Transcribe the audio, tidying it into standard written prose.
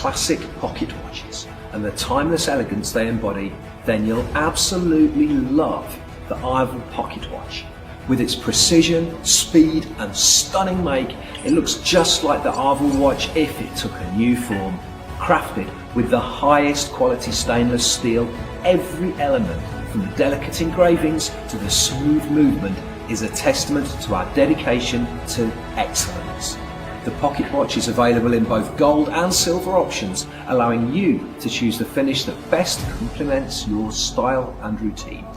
classic pocket watches and the timeless elegance they embody, then you'll absolutely love the IARVEL Pocket Watch. With its precision, speed and stunning make, it looks just like the IARVEL watch if it took a new form. Crafted with the highest quality stainless steel, every element from the delicate engravings to the smooth movement is a testament to our dedication to excellence. The Pocket Watch is available in both gold and silver options, allowing you to choose the finish that best complements your style and routine.